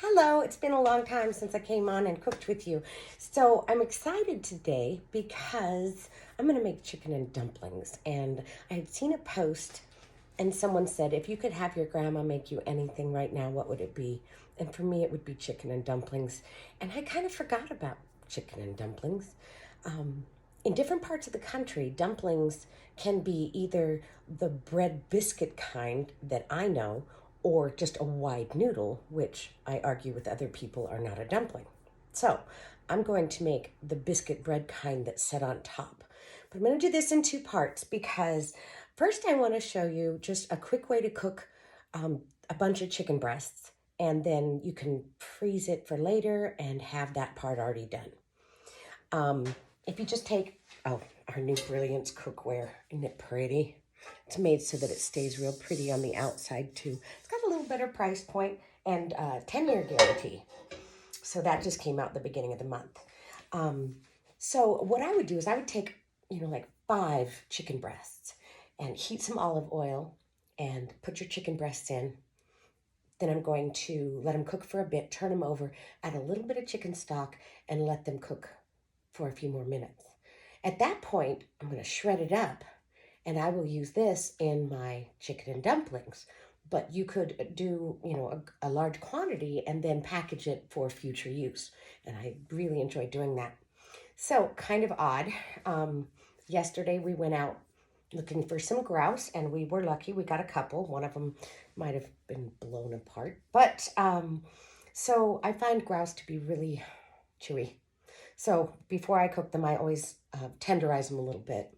Hello, it's been a long time since I came on and cooked with you. So I'm excited today because I'm going to make chicken and dumplings. And I had seen a post and someone said, if you could have your grandma make you anything right now, what would it be? And for me, it would be chicken and dumplings. And I kind of forgot about chicken and dumplings. In different parts of the country, dumplings can be either the bread biscuit kind that I know, or just a wide noodle, which I argue with other people are not a dumpling. So I'm going to make the biscuit bread kind that's set on top. But I'm going to do this in two parts because first I want to show you just a quick way to cook a bunch of chicken breasts, and then you can freeze it for later and have that part already done. If you just take, our new Brilliance cookware, isn't it pretty? It's made so that it stays real pretty on the outside too. It's got a little better price point and 10-year guarantee. So that just came out the beginning of the month. So what I would do is I would take, like 5 chicken breasts and heat some olive oil and put your chicken breasts in. Then I'm going to let them cook for a bit, turn them over, add a little bit of chicken stock, and let them cook for a few more minutes. At that point, I'm going to shred it up, and I will use this in my chicken and dumplings. But you could do, a large quantity and then package it for future use. And I really enjoy doing that. So kind of odd. Yesterday we went out looking for some grouse, and we were lucky. We got a couple. One of them might have been blown apart. But so I find grouse to be really chewy. So before I cook them, I always tenderize them a little bit.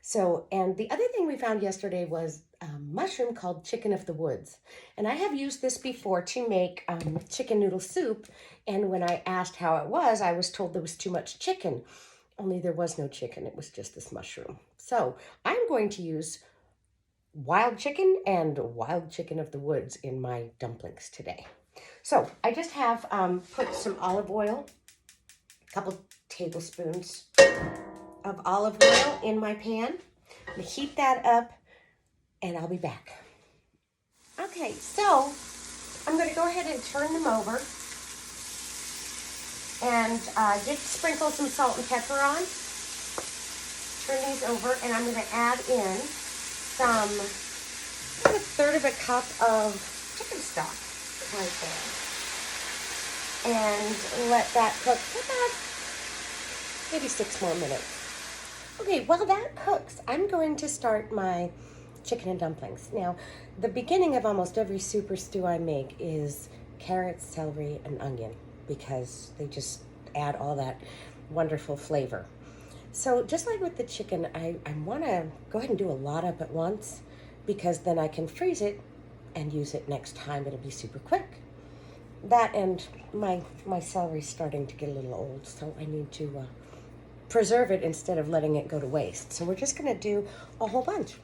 So, and the other thing we found yesterday was a mushroom called chicken of the woods. And I have used this before to make chicken noodle soup. And when I asked how it was, I was told there was too much chicken. Only there was no chicken. It was just this mushroom. So I'm going to use wild chicken and wild chicken of the woods in my dumplings today. So I just have put some olive oil, a couple tablespoons of olive oil in my pan. I'm going to heat that up and I'll be back. Okay, so I'm going to go ahead and turn them over and just sprinkle some salt and pepper on. Turn these over, and I'm going to add in some, about a third of a cup of chicken stock right there. And let that cook for about maybe 6 more minutes. Okay, while that cooks, I'm going to start my chicken and dumplings. Now, the beginning of almost every soup or stew I make is carrots, celery, and onion because they just add all that wonderful flavor. So just like with the chicken, I want to go ahead and do a lot up at once because then I can freeze it and use it next time. It'll be super quick. That and my celery's starting to get a little old, so I need to preserve it instead of letting it go to waste. So we're just going to do a whole bunch.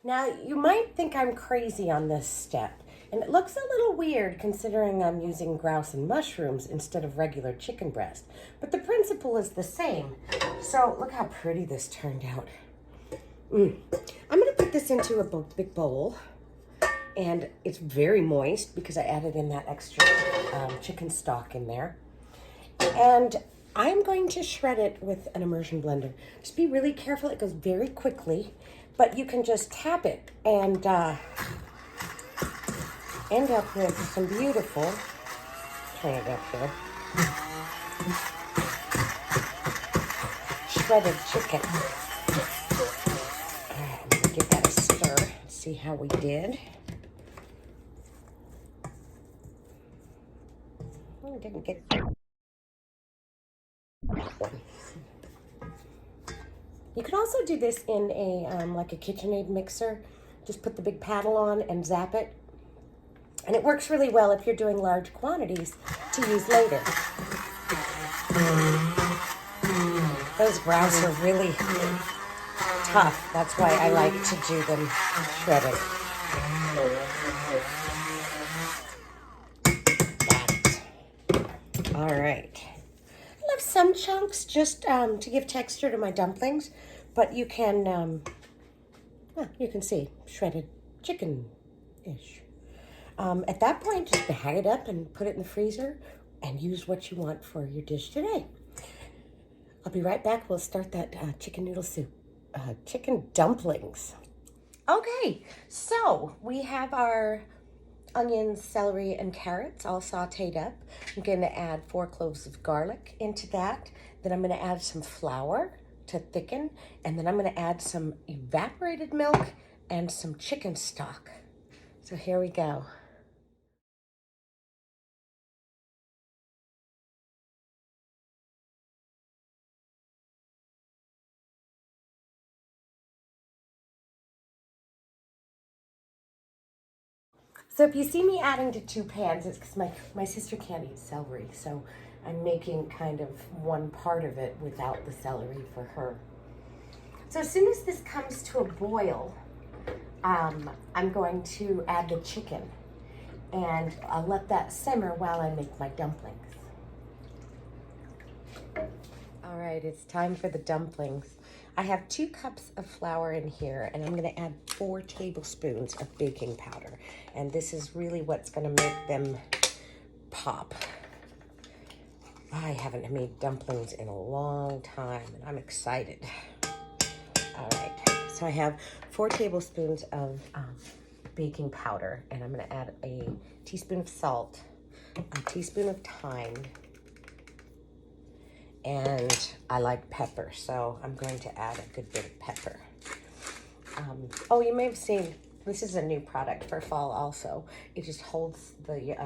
Now, you might think I'm crazy on this step, and it looks a little weird considering I'm using grouse and mushrooms instead of regular chicken breast, but the principle is the same. So look how pretty this turned out. I'm going to put this into a big bowl, and it's very moist because I added in that extra chicken stock in there. And I'm going to shred it with an immersion blender. Just be really careful, it goes very quickly, but you can just tap it and end up with some beautiful, turn it up here, shredded chicken. All right, I'm gonna give that a stir, see how we did. Oh, I didn't get that one. You could also do this in a like a KitchenAid mixer. Just put the big paddle on and zap it. And it works really well if you're doing large quantities to use later. Those grouse are really tough. That's why I like to do them shredded. All right. I love some chunks just to give texture to my dumplings, but you can, well, you can see shredded chicken-ish. At that point, just bag it up and put it in the freezer and use what you want for your dish today. I'll be right back. We'll start that chicken noodle soup, chicken dumplings. Okay, so we have our onions, celery, and carrots all sauteed up. I'm going to add 4 cloves of garlic into that. Then I'm going to add some flour to thicken, and then I'm going to add some evaporated milk and some chicken stock. So here we go. So if you see me adding to 2 pans, it's because my sister can't eat celery, so I'm making kind of one part of it without the celery for her. So as soon as this comes to a boil, I'm going to add the chicken, and I'll let that simmer while I make my dumplings. All right, it's time for the dumplings. I have 2 cups of flour in here, and I'm going to add 4 tablespoons of baking powder. And this is really what's going to make them pop. I haven't made dumplings in a long time, and I'm excited. All right, so I have 4 tablespoons of baking powder, and I'm going to add a teaspoon of salt, a teaspoon of thyme, and I like pepper, so I'm going to add a good bit of pepper. Oh, you may have seen, this is a new product for fall also. It just holds the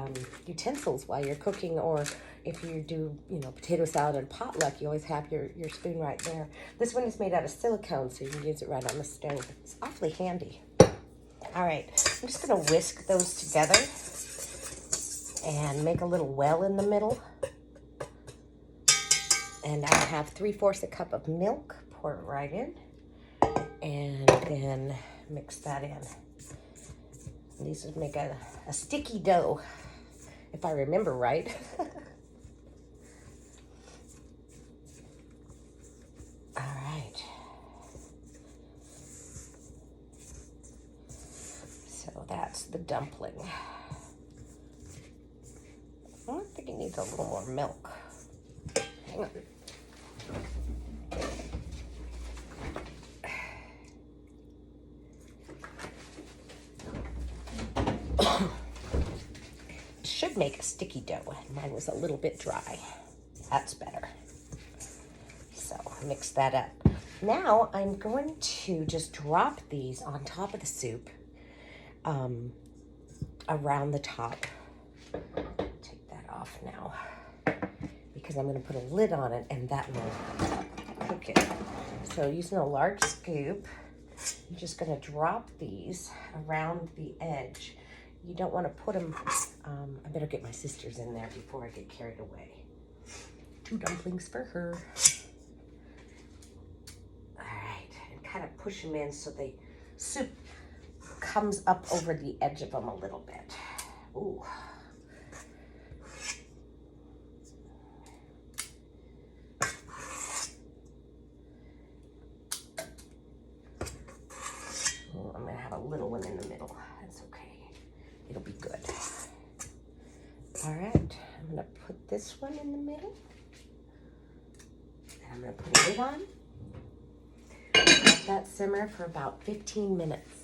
utensils while you're cooking, or if you do, potato salad and potluck, you always have your spoon right there. This one is made out of silicone, so you can use it right on the stove. It's awfully handy. All right, I'm just gonna whisk those together and make a little well in the middle. And I have 3/4 cup of milk, pour it right in, and then mix that in. And these would make a sticky dough, if I remember right. All right. So that's the dumpling. I think it needs a little more milk. Hang on. Should make a sticky dough. Mine was a little bit dry. That's better. So mix that up. Now I'm going to just drop these on top of the soup, around the top. Take that off now, because I'm going to put a lid on it, and that will cook it. So using a large scoop, I'm just going to drop these around the edge. You don't want to put them, I better get my sisters in there before I get carried away. 2 dumplings for her. All right, and kind of push them in so the soup comes up over the edge of them a little bit. Ooh. I'm gonna have a little one in the middle. That's okay. It'll be good. All right, I'm gonna put this one in the middle. And I'm gonna put a lid on. Let that simmer for about 15 minutes.